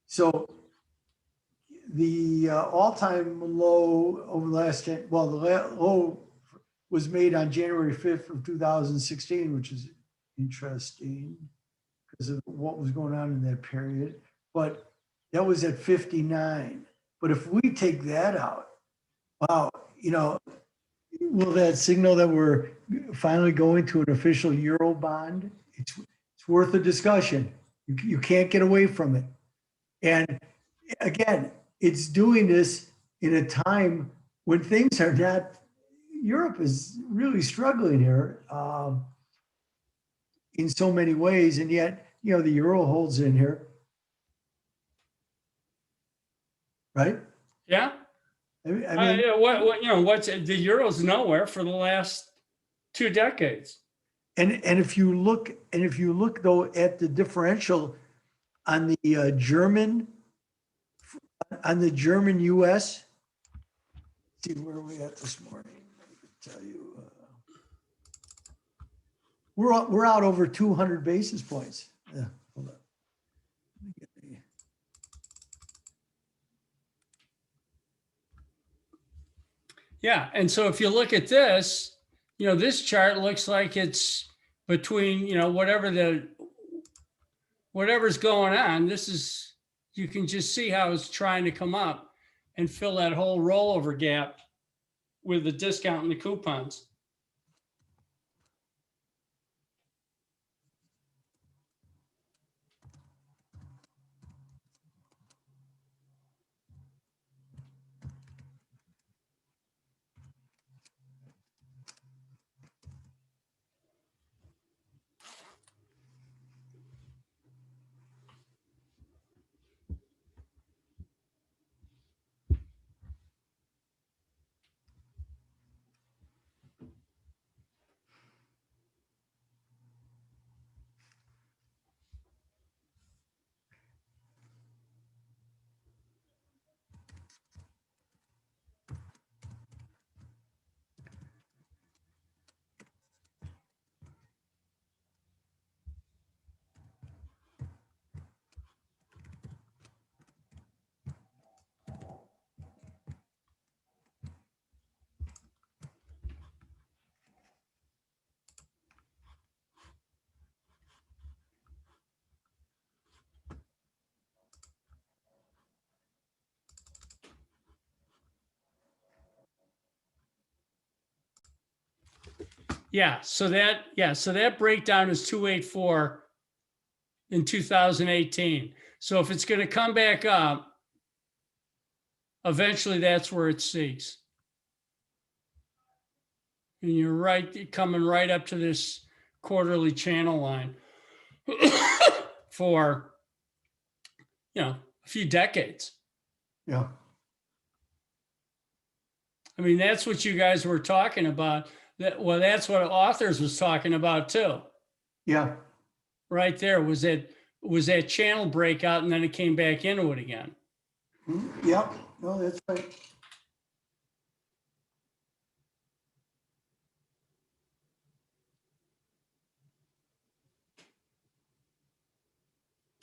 So the all-time low over the last, well, the low was made on January 5th of 2016, which is interesting because of what was going on in that period. But that was at 59. But if we take that out, wow, will that signal that we're finally going to an official Euro bond? It's worth a discussion. You can't get away from it. And again, it's doing this in a time when things are not, Europe is really struggling here in so many ways. And yet, the euro holds in here. Right? Yeah. I mean, What's the euro's nowhere for the last 2 decades. and if you look though at the differential on the German US, see where are we at this morning? I can tell you, we're out over 200 basis points. Yeah, hold on. Let me get the- Yeah. And so if you look at this, this chart looks like it's between, whatever's going on. You can just see how it's trying to come up and fill that whole rollover gap with the discount and the coupons. Yeah. So that breakdown is 284 in 2018. So if it's going to come back up, eventually that's where it seeks. And you're right, coming right up to this quarterly channel line for, a few decades. Yeah. I mean, that's what you guys were talking about. That's what authors was talking about too. Yeah. Right there was that channel breakout, and then it came back into it again. Yep. No, that's right.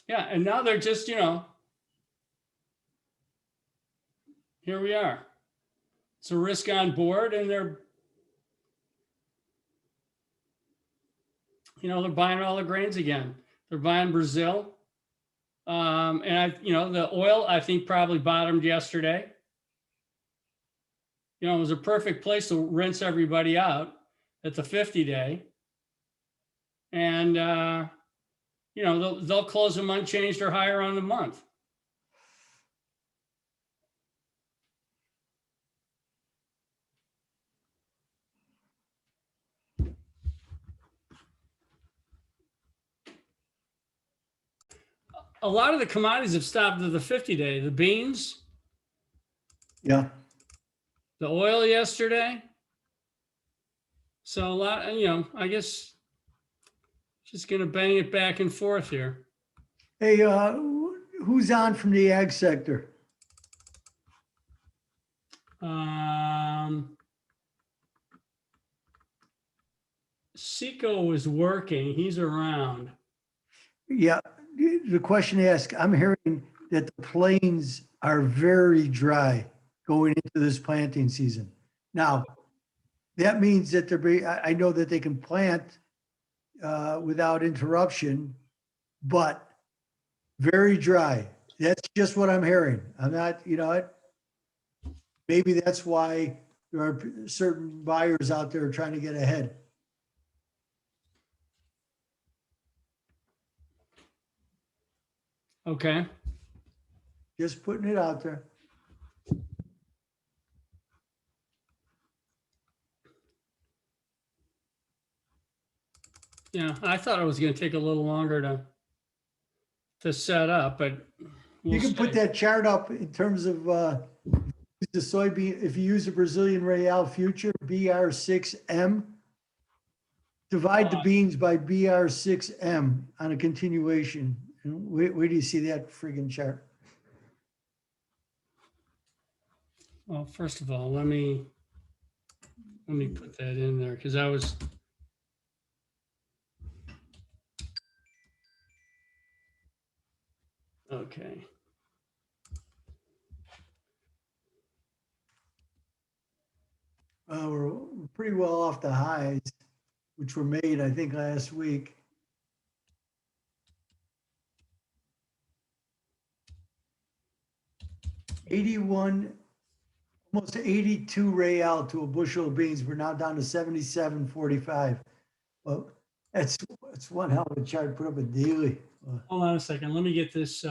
Yeah, and now they're just, here we are. It's a risk on board, and they're buying all the grains again. They're buying Brazil. And the oil, I think, probably bottomed yesterday. It was a perfect place to rinse everybody out at the 50-day. And, they'll close them unchanged or higher on the month. A lot of the commodities have stopped at the 50-day. The beans, Yeah. the oil yesterday. So a lot, I guess just going to bang it back and forth here. Hey, who's on from the ag sector? Seco was working. He's around. Yeah. The question asked, I'm hearing that the plains are very dry going into this planting season. Now, that means that I know that they can plant without interruption, but very dry. That's just what I'm hearing. I'm not, maybe that's why there are certain buyers out there trying to get ahead. Okay. Just putting it out there. Yeah, I thought it was going to take a little longer to set up, but we'll You can put see. that chart up in terms of the soybean, if you use the Brazilian Real future, BR6M, divide the beans by BR6M on a continuation. And where do you see that friggin' chart? Well, first of all, let me put that in there because I was. Okay. We're pretty well off the highs, which were made, I think, last week. $81, almost 82 real to a bushel of beans. We're now down to 77.45. Well, that's one hell of a chart. Put up a daily. Hold on a second. Let me get this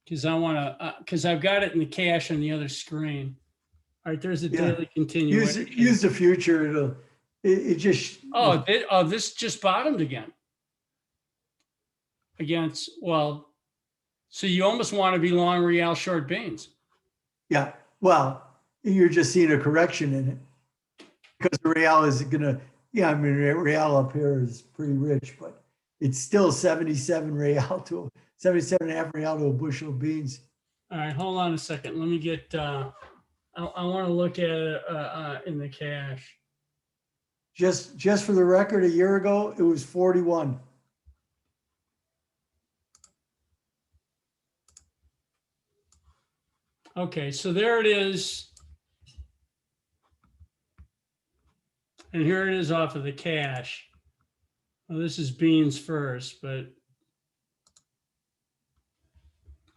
because I want to because I've got it in the cache on the other screen. All right, there's a Yeah. daily continuation. Use the future. It just. This just bottomed again. Well, so you almost want to be long real short beans. Yeah. Well, you're just seeing a correction in it because the real is gonna. Yeah, I mean, real up here is pretty rich, but it's still 77 real to 77 and a half real to a bushel of beans. All right, hold on a second. Let me get. I want to look at it in the cache. Just for the record, a year ago it was 41. Okay, so there it is. And here it is off of the cache. Well, this is beans first, but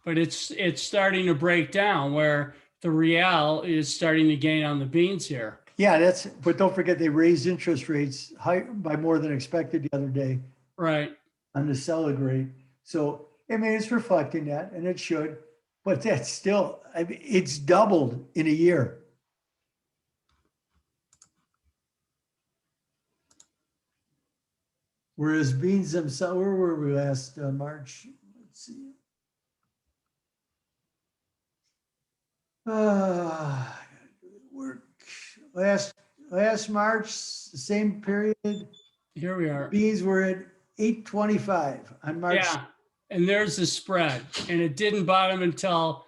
it's starting to break down where the real is starting to gain on the beans here. Yeah, but don't forget they raised interest rates high by more than expected the other day. Right. On the Selig rate. So, I mean, it's reflecting that and it should, but that's still, I mean, it's doubled in a year. Whereas beans themselves, where were we last March? Let's see. Work last March, the same period. Here we are. Beans were at 825 on March. Yeah, and there's the spread, and it didn't bottom until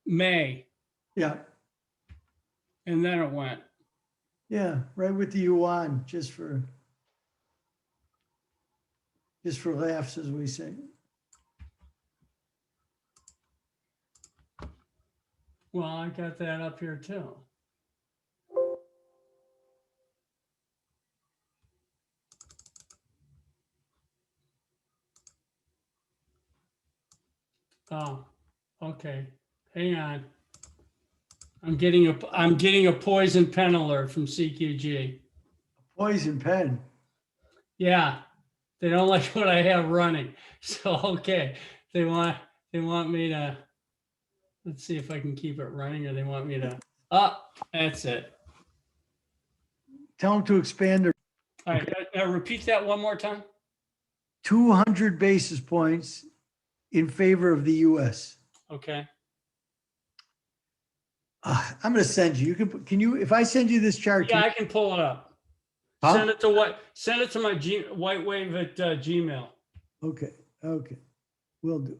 May. Yeah. And then it went. Yeah, right with the yuan, just for laughs, as we say. Well, I got that up here too. Oh, okay. Hang on. I'm getting a poison pen alert from CQG. Poison pen. Yeah, they don't like what I have running. So okay, they want me to. Let's see if I can keep it running, or they want me to. That's it. Tell them to expand their. All right, now repeat that one more time. 200 basis points in favor of the U.S. Okay. I'm going to send you. Can you? If I send you this chart, Yeah, I can pull it up. Huh? Send it to what? Send it to my Whitewave at Gmail. Okay, will do.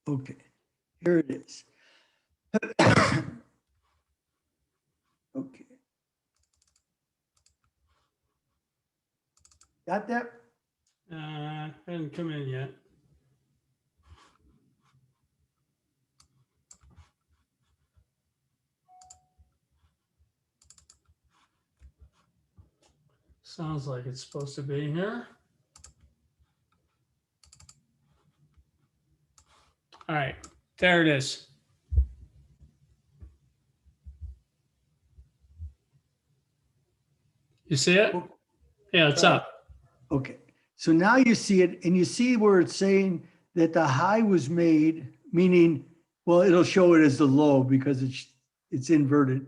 Okay, here it is. Okay. Got that? Hasn't come in yet. Sounds like it's supposed to be here. All right, there it is. You see it? Yeah, it's up. Okay, so now you see it, and you see where it's saying that the high was made, meaning, well, it'll show it as the low because it's inverted.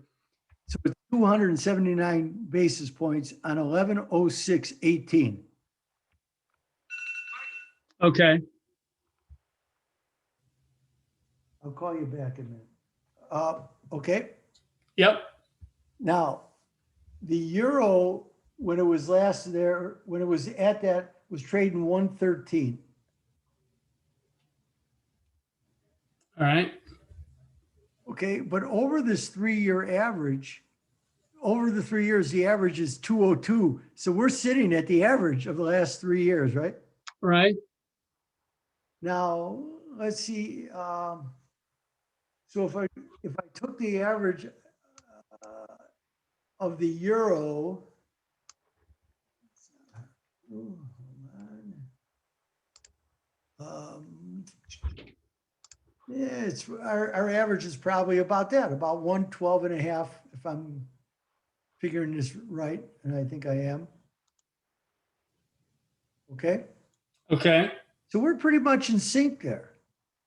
So it's 279 basis points on 11/06/18. Okay. I'll call you back in a minute. Okay, Yep. now, the euro, when it was last there, when it was at that, was trading 113. All right. Okay, but over this 3-year average, over the 3 years, the average is 202. So we're sitting at the average of the last 3 years, right? Right. Now, let's see. So if I took the average of the euro, hold on. Yeah, it's our average is probably about that, about 112.5, if I'm figuring this right, and I think I am. Okay, Okay. so we're pretty much in sync there,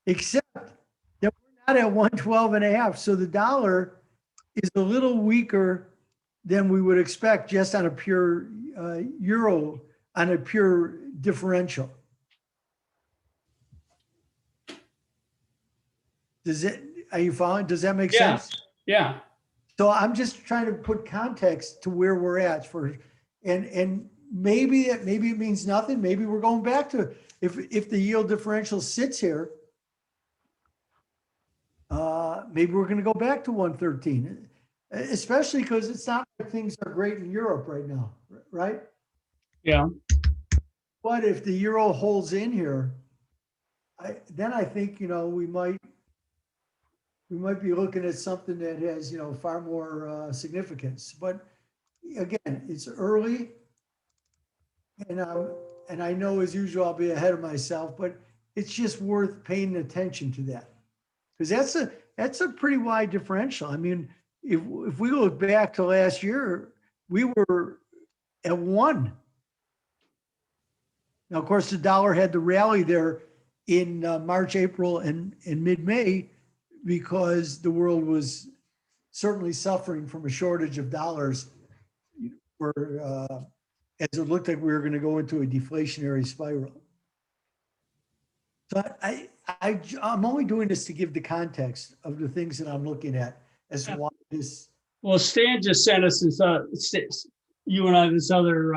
except that we're not at 112.5. So the dollar is a little weaker than we would expect just on a pure euro, on a pure differential. Are you following? Does that make Yeah. sense? Yeah. So I'm just trying to put context to where we're at for, and maybe it means nothing. Maybe we're going back to, if the yield differential sits here, maybe we're going to go back to 113, especially because it's not like things are great in Europe right now, right? Yeah. But if the euro holds in here, then I think, we might be looking at something that has, far more significance. But again, it's early, and I know as usual I'll be ahead of myself, but it's just worth paying attention to that, because that's a pretty wide differential. I mean, if we look back to last year, we were at 1. Now, of course, the dollar had the rally there in March, April, and mid-May, because the world was certainly suffering from a shortage of dollars, where as it looked like we were going to go into a deflationary spiral. So I'm only doing this to give the context of the things that I'm looking at as to why this. Well, Stan just sent us this, you and I, this other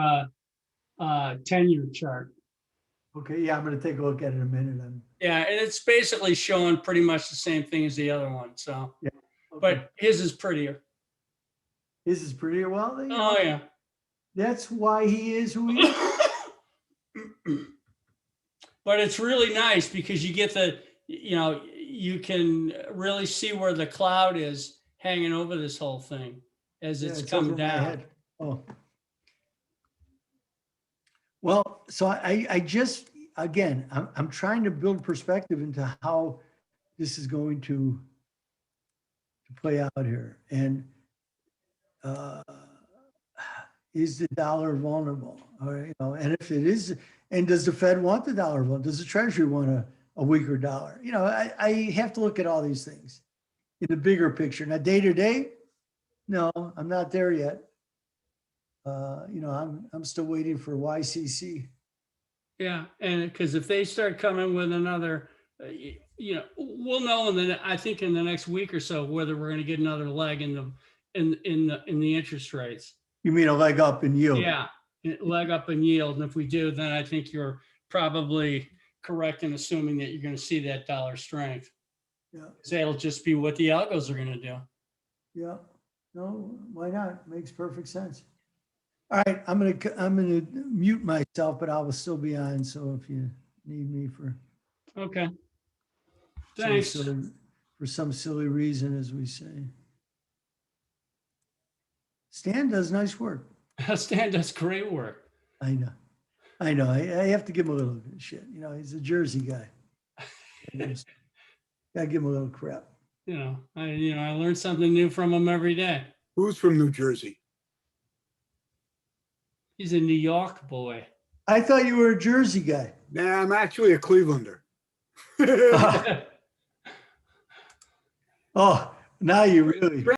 10-year chart. Okay, yeah, I'm going to take a look at it in a minute. Yeah, and it's basically showing pretty much the same thing as the other one. So, Yeah. Okay. But his is prettier. His is prettier. Well, Oh yeah. That's why he is who he is. But it's really nice because you get you can really see where the cloud is hanging over this whole thing as it's come over my down. head. Oh. Well, so I just, again, I'm trying to build perspective into how this is going to play out here. And is the dollar vulnerable? Or, and if it is, and does the Fed want the dollar vulnerable? Does the Treasury want a weaker dollar? I have to look at all these things in the bigger picture. Now, day to day, no, I'm not there yet. I'm still waiting for YCC. Yeah, and because if they start coming with another, we'll know I think in the next week or so whether we're going to get another leg in the interest rates. You mean a leg up in yield? Yeah, leg up in yield, and if we do, then I think you're probably correct in assuming that you're going to see that dollar strength. Yeah, 'Cause that'll just be what the algos are going to do. yeah. No, why not? Makes perfect sense. All right, I'm gonna mute myself, but I will still be on, so if you need me for Okay. some Thanks. silly reason, as we say. Stan does nice work. Stan does great work. I know. I have to give him a little shit. You know, he's a Jersey guy. Gotta give him a little crap. I learn something new from him every day. Who's from New Jersey? He's a New York boy. I thought you were a Jersey guy. Nah, I'm actually a Clevelander. Oh, now you really.